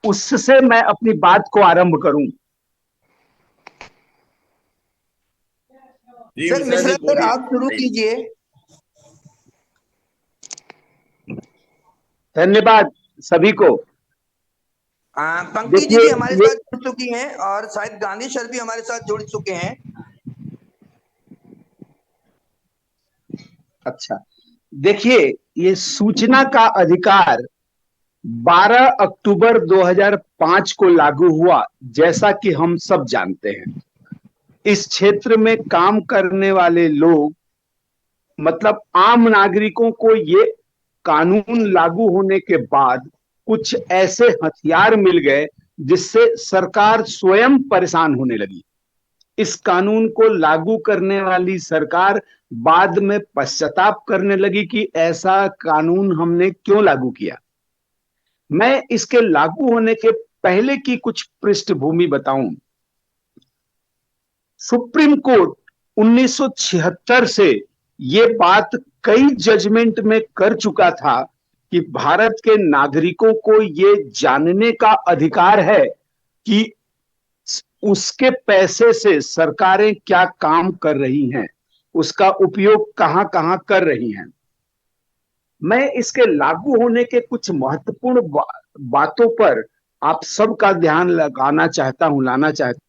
उससे मैं अपनी बात को आरंभ करूं। जी सर मिश्रा मिश्रा जी सर बोलिए, आप शुरू बताइए। कीजिए। धन्यवाद सभी को। पंकज जी देखिए भी हमारे ये साथ जुड़ चुकी हैं और शायद गांधी सर भी हमारे साथ जुड़ चुके हैं। अच्छा, देखिए ये सूचना का अधिकार 12 अक्टूबर 2005 को लागू हुआ, जैसा कि हम सब जानते हैं। इस क्षेत्र में काम करने वाले लोग, मतलब आम नागरिकों को, ये कानून लागू होने के बाद कुछ ऐसे हथियार मिल गए जिससे सरकार स्वयं परेशान होने लगी। इस कानून को लागू करने वाली सरकार बाद में पश्चाताप करने लगी कि ऐसा कानून हमने क्यों लागू किया। मैं इसके लागू होने के पहले की कुछ पृष्ठभूमि बताऊं। सुप्रीम कोर्ट 1976 से ये बात कई जजमेंट में कर चुका था कि भारत के नागरिकों को ये जानने का अधिकार है कि उसके पैसे से सरकारें क्या काम कर रही हैं, उसका उपयोग कहां कहां कर रही हैं। मैं इसके लागू होने के कुछ महत्वपूर्ण बातों पर आप सबका ध्यान लगाना चाहता हूं, लाना चाहता हूं।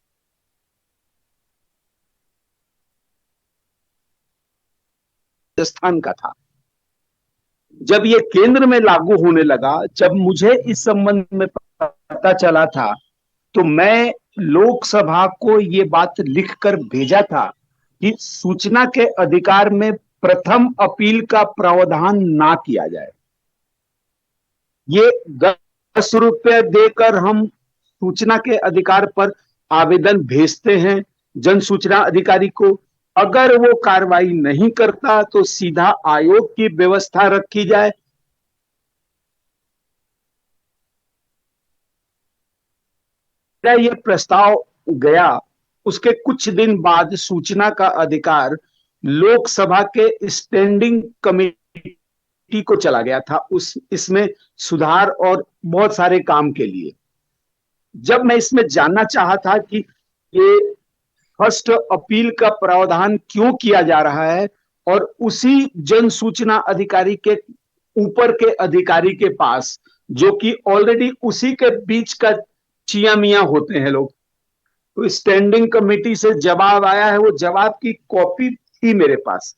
राजस्थान का था जब ये केंद्र में लागू होने लगा। जब मुझे इस संबंध में पता चला था तो मैं लोकसभा को ये बात लिखकर भेजा था कि सूचना के अधिकार में प्रथम अपील का प्रावधान ना किया जाए। ये 10 रुपए देकर हम सूचना के अधिकार पर आवेदन भेजते हैं जन सूचना अधिकारी को। अगर वो कार्रवाई नहीं करता तो सीधा आयोग की व्यवस्था रखी जाए। मेरा ये प्रस्ताव गया, उसके कुछ दिन बाद सूचना का अधिकार लोकसभा के स्टैंडिंग कमेटी को चला गया था, उस इसमें सुधार और बहुत सारे काम के लिए। जब मैं इसमें जानना चाहा था कि ये फर्स्ट अपील का प्रावधान क्यों किया जा रहा है, और उसी जन सूचना अधिकारी के ऊपर के अधिकारी के पास, जो कि ऑलरेडी उसी के बीच का चिया मिया होते हैं लोग, तो स्टैंडिंग कमेटी से जवाब आया है। वो जवाब की कॉपी थी मेरे पास,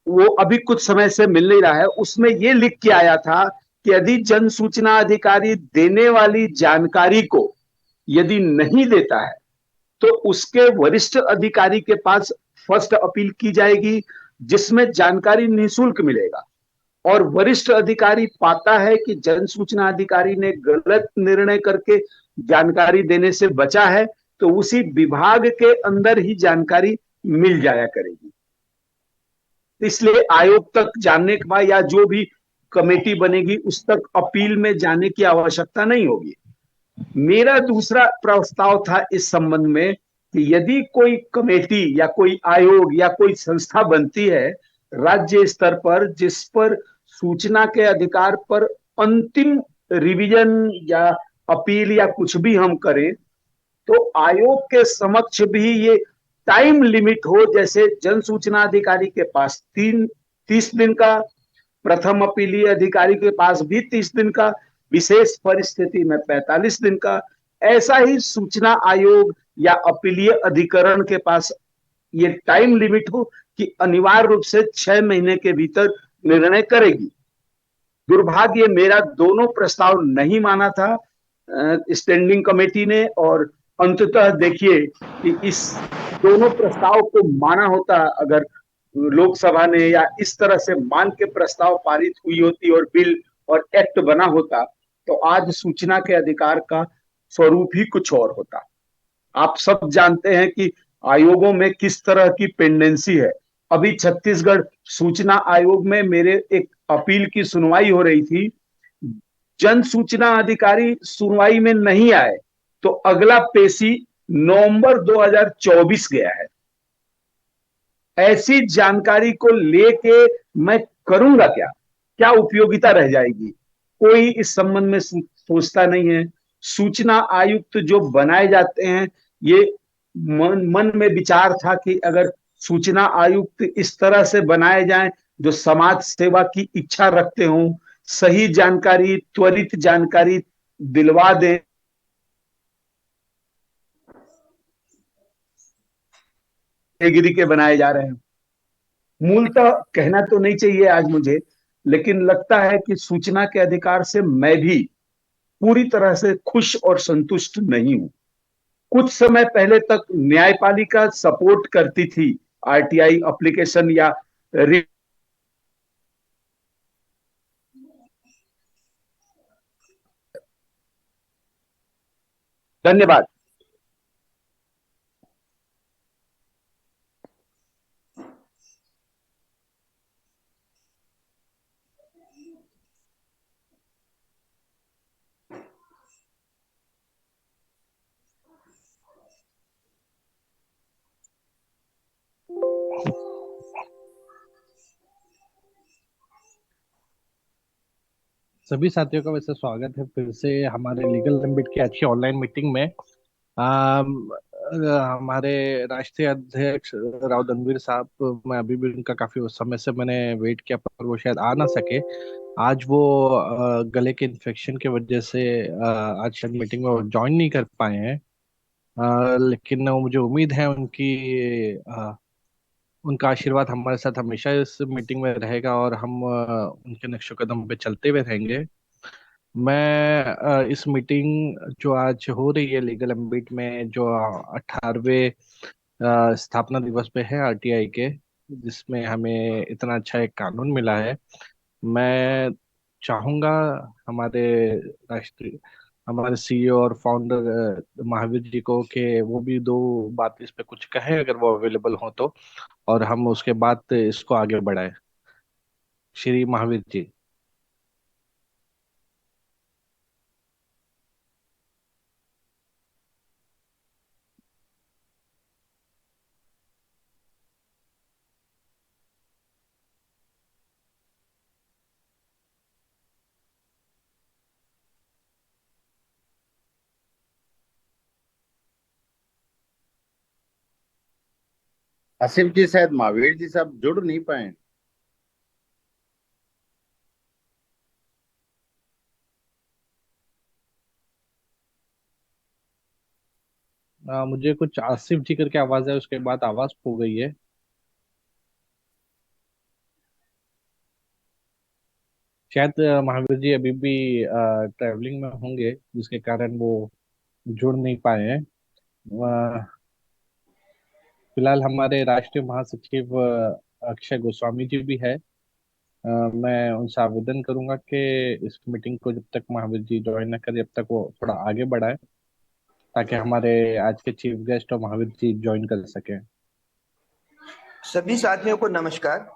वो अभी कुछ समय से मिल नहीं रहा है। उसमें ये लिख के आया था कि यदि जन सूचना अधिकारी देने वाली जानकारी को यदि नहीं देता है तो उसके वरिष्ठ अधिकारी के पास फर्स्ट अपील की जाएगी, जिसमें जानकारी निःशुल्क मिलेगा। और वरिष्ठ अधिकारी पाता है कि जन सूचना अधिकारी ने गलत निर्णय करके जानकारी देने से बचा है, तो उसी विभाग के अंदर ही जानकारी मिल जाया करेगी। इसलिए आयोग तक जानने के बाद या जो भी कमेटी बनेगी उस तक अपील में जाने की आवश्यकता नहीं होगी। मेरा दूसरा प्रस्ताव था इस संबंध में कि यदि कोई कमेटी या कोई आयोग या कोई संस्था बनती है राज्य स्तर पर, जिस पर सूचना के अधिकार पर अंतिम रिवीजन या अपील या कुछ भी हम करें, तो आयोग के समक्ष भी ये टाइम लिमिट हो। जैसे जन सूचना अधिकारी के पास 30 दिन का, प्रथम अपीलीय अधिकारी के पास भी 30 दिन का, विशेष परिस्थिति में 45 दिन का। ऐसा ही सूचना आयोग या अपीलीय अधिकरण के पास ये टाइम लिमिट हो कि अनिवार्य रूप से 6 महीने के भीतर निर्णय करेगी। दुर्भाग्य मेरा दोनों प्रस्ताव नहीं माना था स्टैंडिंग कमेटी ने, और अंततः देखिए कि इस दोनों प्रस्ताव को माना होता, अगर लोकसभा ने या इस तरह से मान के प्रस्ताव पारित हुई होती और बिल और एक्ट बना होता, तो आज सूचना के अधिकार का स्वरूप ही कुछ और होता। आप सब जानते हैं कि आयोगों में किस तरह की पेंडेंसी है। अभी छत्तीसगढ़ सूचना आयोग में मेरे एक अपील की सुनवाई हो रही थी। जन सूचना अधिकारी सुनवाई में नहीं आए तो अगला पेशी नवंबर 2024 गया है। ऐसी जानकारी को लेके मैं करूंगा क्या, क्या उपयोगिता रह जाएगी। कोई इस संबंध में सोचता नहीं है। सूचना आयुक्त जो बनाए जाते हैं, ये मन में विचार था कि अगर सूचना आयुक्त इस तरह से बनाए जाएं जो समाज सेवा की इच्छा रखते हों, सही जानकारी, त्वरित जानकारी दिलवा दें, गिरी के बनाए जा रहे हैं। मूलतः कहना तो नहीं चाहिए आज मुझे, लेकिन लगता है कि सूचना के अधिकार से मैं भी पूरी तरह से खुश और संतुष्ट नहीं हूं। कुछ समय पहले तक न्यायपालिका सपोर्ट करती थी आरटीआई एप्लीकेशन या धन्यवाद। सभी साथियों का वैसे स्वागत है फिर से हमारे लीगल लिमिट की अच्छी ऑनलाइन मीटिंग में। हमारे राष्ट्रीय अध्यक्ष राव रणवीर साहब, मैं अभी भी उनका काफी समय से मैंने वेट किया पर वो शायद आ ना सके। आज वो गले के इन्फेक्शन की वजह से आज शायद मीटिंग में वो ज्वाइन नहीं कर पाए हैं। लेकिन मुझे उम्मीद है उनका आशीर्वाद हमारे साथ हमेशा इस मीटिंग में रहेगा और हम उनके नक्शे कदम पे चलते हुए रहेंगे। मैं इस मीटिंग जो आज हो रही है लीगल एम्बिट में, जो 18वें स्थापना दिवस पे है आरटीआई के, जिसमें हमें इतना अच्छा एक कानून मिला है, मैं चाहूंगा हमारे राष्ट्रीय हमारे सीईओ और फाउंडर महावीर जी को कि वो भी दो बात इस पे कुछ कहें अगर वो अवेलेबल हो तो, और हम उसके बाद इसको आगे बढ़ाएं। श्री महावीर जी। आसिफ जी, शायद महावीर जी साहब जुड़ नहीं पाए। मुझे कुछ आसिफ जी करके आवाज है, उसके बाद आवाज खो गई है। शायद महावीर जी अभी भी ट्रैवलिंग में होंगे, जिसके कारण वो जुड़ नहीं पाए हैं। अ, फिलहाल हमारे राष्ट्रीय महासचिव अक्षय गोस्वामी जी भी है। मैं उनसे आवेदन करूंगा कि इस मीटिंग को जब तक महावीर जी ज्वाइन न करें, जब तक वो थोड़ा आगे बढ़ाए, ताकि हमारे आज के चीफ गेस्ट और महावीर जी ज्वाइन कर सकें। सभी साथियों को नमस्कार।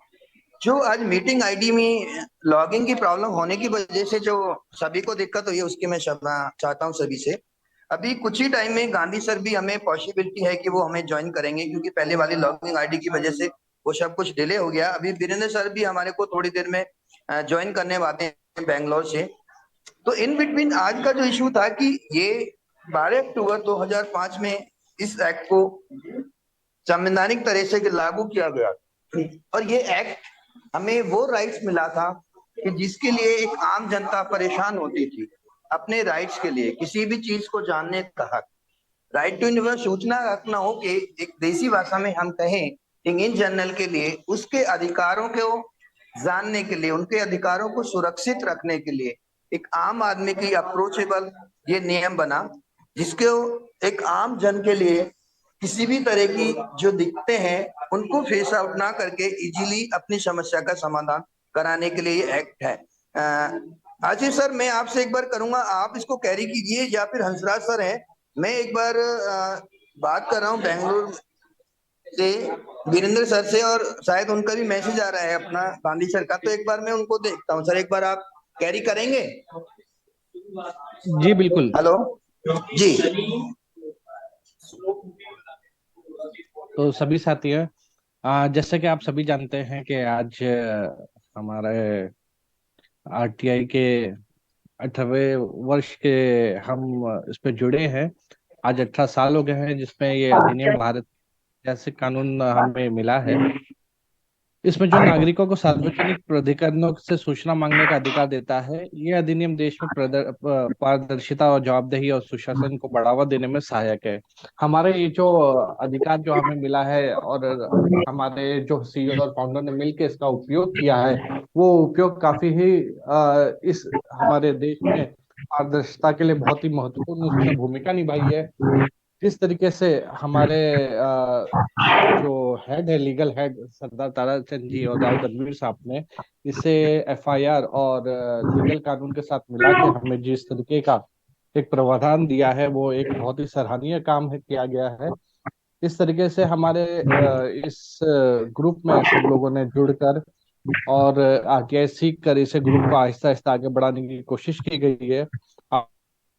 जो आज मीटिंग आईडी में लॉगिंग की प्रॉब्लम होने की वजह से जो सभी को दिक्कत हुई है, उसकी मैं क्षमा चाहता हूं सभी से। अभी कुछ ही टाइम में गांधी सर भी हमें पॉसिबिलिटी है कि वो हमें ज्वाइन करेंगे, क्योंकि पहले वाली लॉगिंग आईडी की वजह से वो सब कुछ डिले हो गया। अभी वीरेंद्र सर भी हमारे को थोड़ी देर में ज्वाइन करने वाले हैं बैंगलोर से। तो इन बिटवीन आज का जो इशू था कि ये 12 अक्टूबर 2005 में इस एक्ट को संवैधानिक तरह से लागू किया गया, और ये एक्ट हमें वो राइट्स मिला था कि जिसके लिए एक आम जनता परेशान होती थी अपने राइट्स के लिए, किसी भी चीज को जानने का हक, राइट टू यूनिवर्स सूचना रखना हो कि एक देसी भाषा में हम कहें इन जनरल के लिए, उसके अधिकारों को जानने के लिए, उनके अधिकारों को सुरक्षित रखने के लिए एक आम आदमी की अप्रोचेबल ये नियम बना, जिसके एक आम जन के लिए किसी भी तरह की जो दिक्कतें हैं उनको फेस आउट ना करके इजीली अपनी समस्या का समाधान कराने के लिए ये एक्ट है। आशीष सर, मैं आपसे एक बार करूंगा, आप इसको कैरी कीजिए, या फिर हंसराज सर है, मैं एक बार बात कर रहा हूँ बेंगलुरु से वीरेंद्र सर से, और शायद उनका भी मैसेज आ रहा है अपना गांधी सर का, तो एक बार मैं उनको देखता हूँ। सर एक बार आप कैरी करेंगे? जी बिल्कुल। हेलो जी। तो सभी साथियों, जैसे कि आप सभी जानते हैं कि आज हमारे आरटीआई के 18वें वर्ष के हम इस पे जुड़े हैं। आज 18 साल हो गए हैं जिसमें ये अधिनियम भारत जैसे कानून हमें मिला है। इसमें जो नागरिकों को सार्वजनिक प्राधिकरणों से सूचना मांगने का अधिकार देता है, ये अधिनियम देश में पारदर्शिता और जवाबदेही और सुशासन को बढ़ावा देने में सहायक है। हमारे ये जो अधिकार जो हमें मिला है और हमारे जो सीईओ और फाउंडर ने मिलकर इसका उपयोग किया है, वो उपयोग काफी ही इस हमारे देश में पारदर्शिता के लिए बहुत ही महत्वपूर्ण उसने भूमिका निभाई है। जिस तरीके से हमारे जो हेड है, लीगल हेड सरदार ताराचंद जी और राव रणवीर साहब ने इसे एफआईआर और लीगल कानून के साथ मिला के हमें जिस तरीके का एक प्रावधान दिया है, वो एक बहुत ही सराहनीय काम है किया गया है। इस तरीके से हमारे इस ग्रुप में सब लोगों ने जुड़कर और आरटीआई सीख कर इसे ग्रुप को आहिस्ता आहिस्ता आगे बढ़ाने की कोशिश की गई है।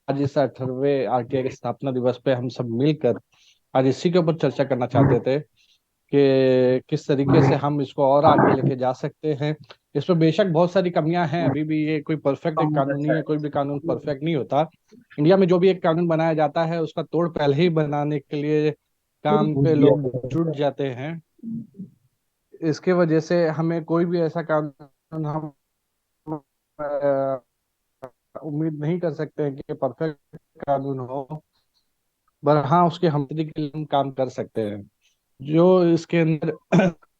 आज इस 18वें आरटीआई के स्थापना दिवस पे हम सब मिलकर आज इसी के ऊपर चर्चा करना चाहते थे कि किस तरीके से हम इसको और आगे लेके जा सकते हैं। इसमें बेशक बहुत सारी कमियां हैं, अभी भी ये कोई परफेक्ट एक कानून नहीं है, कोई भी कानून परफेक्ट नहीं होता। इंडिया में जो भी एक कानून बनाया जाता है उसका तोड़ पहले ही बनाने के लिए काम पे लोग जुट जाते हैं। इसके वजह से हमें कोई भी ऐसा कानून हम उम्मीद नहीं कर सकते हैं कि परफेक्ट कानून हो, पर हाँ उसके हमदर्दी के लिए हम काम कर सकते हैं। जो इसके अंदर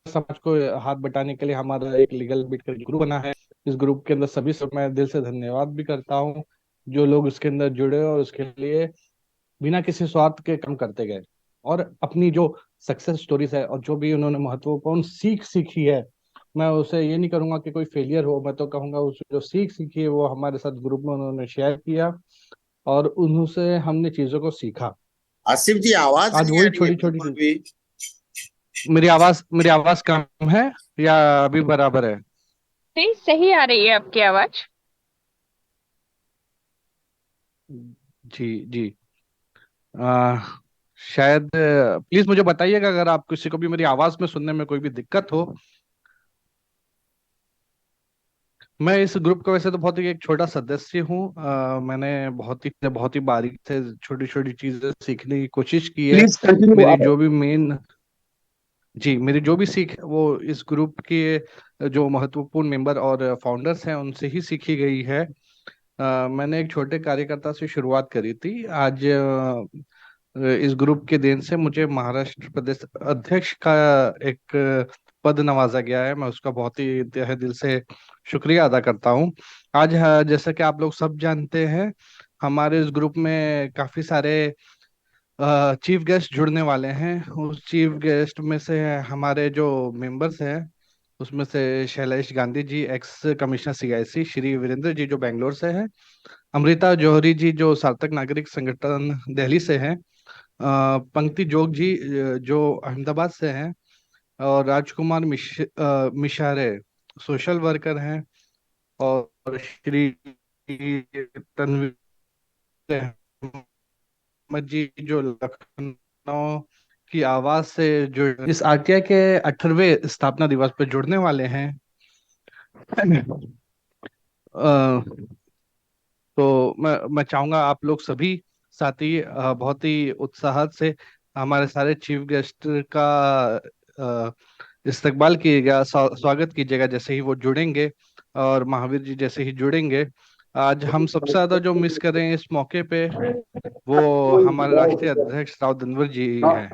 समाज को हाथ बटाने के लिए हमारा एक लीगल बिट का ग्रुप बना है। इस ग्रुप के अंदर सभी से मैं दिल से धन्यवाद भी करता हूँ जो लोग इसके अंदर जुड़े और उसके लिए बिना किसी स्वार्थ के काम करते गए और अपनी जो सक्सेस स्टोरीज है और जो भी उन्होंने महत्वपूर्ण सीख सीखी है, मैं उसे ये नहीं करूंगा कि कोई फेलियर हो, मैं तो कहूंगा उस जो सीख सीखी है वो हमारे साथ ग्रुप में उन्होंने शेयर किया और उनसे हमने चीजों को सीखा। आसिफ जी, आवाज आज नहीं आ वही रही है छोटी छोटी बिल्कुल चीज। भी। मेरी आवाज कम है या अभी बराबर है? नहीं, सही आ रही है आपकी आवाज। जी जी। आ, शायद प्लीज मुझे बताइएगा अगर आप किसी को भी मेरी आवाज में सुनने में कोई भी दिक्कत हो। मैं इस ग्रुप का वैसे तो बहुत ही एक छोटा सदस्य हूँ। मैंने बहुत ही बारीक से छोटी छोटी चीजें सीखने की कोशिश की है। प्लीज कंटिन्यू मेरी आप। जो भी मेन जी मेरी जो भी सीख है वो इस ग्रुप के जो महत्वपूर्ण मेंबर और फाउंडर्स हैं उनसे ही सीखी गई है। मैंने एक छोटे कार्यकर्ता से शुरुआत करी थी। आज इस ग्रुप के देन से मुझे महाराष्ट्र प्रदेश अध्यक्ष का एक पद नवाजा गया है। मैं उसका बहुत ही तहे दिल से शुक्रिया अदा करता हूँ। आज जैसा कि आप लोग सब जानते हैं, हमारे इस ग्रुप में काफी सारे चीफ गेस्ट जुड़ने वाले हैं। उस चीफ गेस्ट में से हमारे जो मेंबर्स हैं उसमें से Shailesh Gandhi ji, ex commissioner CIC, Shri Virendra ji जो बेंगलोर से हैं, अमृता जौहरी जी जो सार्थक नागरिक संगठन दिल्ली से हैं, पंक्ति जोग जी जो अहमदाबाद से हैं, और राजकुमार मिशारे सोशल वर्कर हैं, और श्री तनवीर अहमद जी जो लखनऊ की आवाज से जो इस आरटीआई के 18वें स्थापना दिवस पर जुड़ने वाले हैं। अ, तो मैं चाहूंगा आप लोग सभी साथी बहुत ही उत्साह से हमारे सारे चीफ गेस्ट का अ, इस्तकबाल कीजिएगा, स्वागत कीजिएगा जैसे ही वो जुड़ेंगे और महावीर जी जैसे ही जुड़ेंगे। आज हम सबसे ज्यादा जो मिस कर रहे हैं इस मौके पे वो हमारे राष्ट्रीय अध्यक्ष राव दिनवर जी हैं।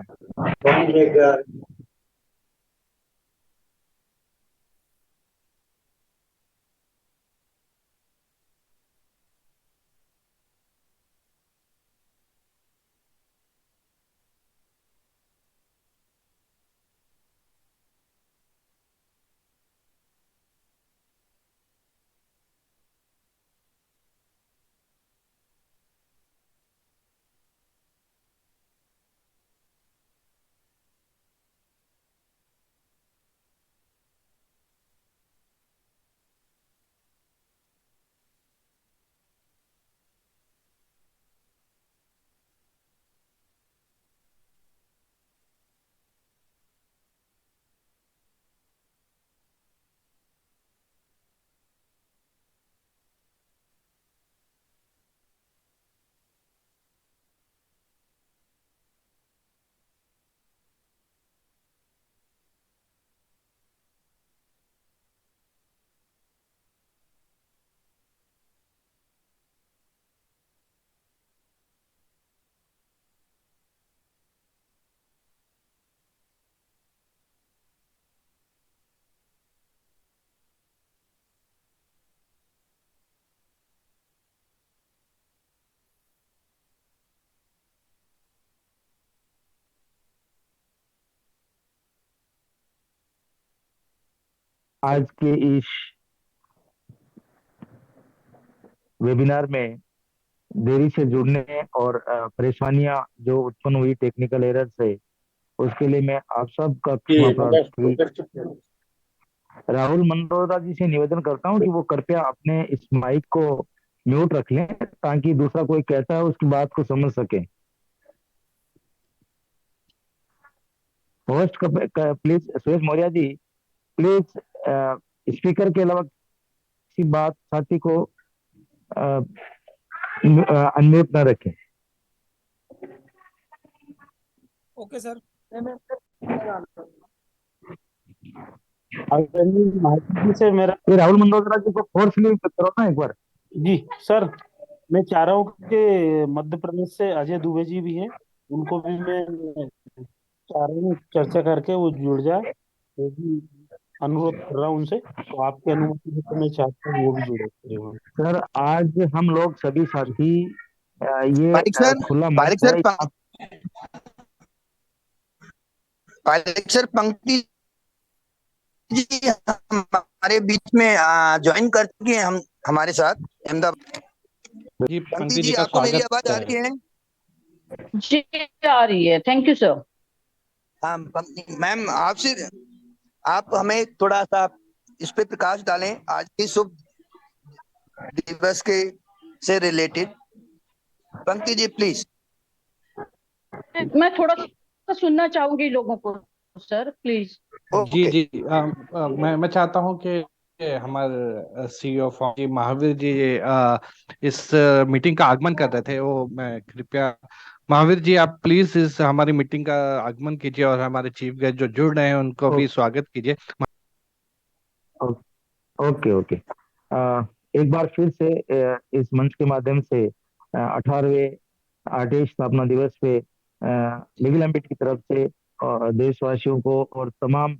आज के इस वेबिनार में देरी से जुड़ने और परेशानियां जो उत्पन्न हुई टेक्निकल एरर से, उसके लिए मैं आप सबका क्षमा प्रार्थी राहुल मंडोरा जी से निवेदन करता हूं कि वो कृपया अपने इस माइक को म्यूट रख लें ताकि दूसरा कोई कहता है उसकी बात को समझ सके। Host please Suresh Maurya ji, please speaker के अलावा किसी बात साथी को अनम्यूट न रखें। Okay sir. जी से मेरा ये राहुल मंडोरा जी को फोर्सली करो ना एक बार। जी सर, मैं चाह रहा हूँ कि मध्य प्रदेश से अजय दुबे जी भी हैं, उनको भी मैं चाह रहा हूँ चर्चा करके वो जुड़ जाए, वो भी अनुरोध कर रहा हूँ उनसे। तो आपकी अनुमति से तो मैं चाहता हूँ वो भी जुड़े हुए। सर आज हम लोग सभी साथी ये खुला मंच पारिक सर, है। पारिक सर पंक्ति जी हमारे बीच में ज्वाइन कर चुके हैं, हम हमारे साथ अहमदाबाद। जी पंक्ति जी, आपको मेरी आवाज आ रही है? जी आ रही है, थैंक यू सर। हाँ मैम, आपसे आप हमें थोड़ा सा इस पे प्रकाश डालें आज के शुभ दिवस के से रिलेटेड। पंक्ति जी प्लीज। मैं थोड़ा सा सुनना चाहूंगी लोगों को, सर प्लीज। जी जी मैं चाहता हूं कि हमारे सीईओ जी महावीर जी इस मीटिंग का आगमन कर रहे थे। वो मैं कृपया महावीर जी आप प्लीज इस हमारी मीटिंग का आगमन कीजिए और हमारे चीफ गेस्ट जो जुड़ रहे हैं उनको भी स्वागत कीजिए। Okay okay. एक बार फिर से इस मंच के माध्यम से 18वें आरटीआई स्थापना दिवस पे लीगल एम्बिट की तरफ से देशवासियों को और तमाम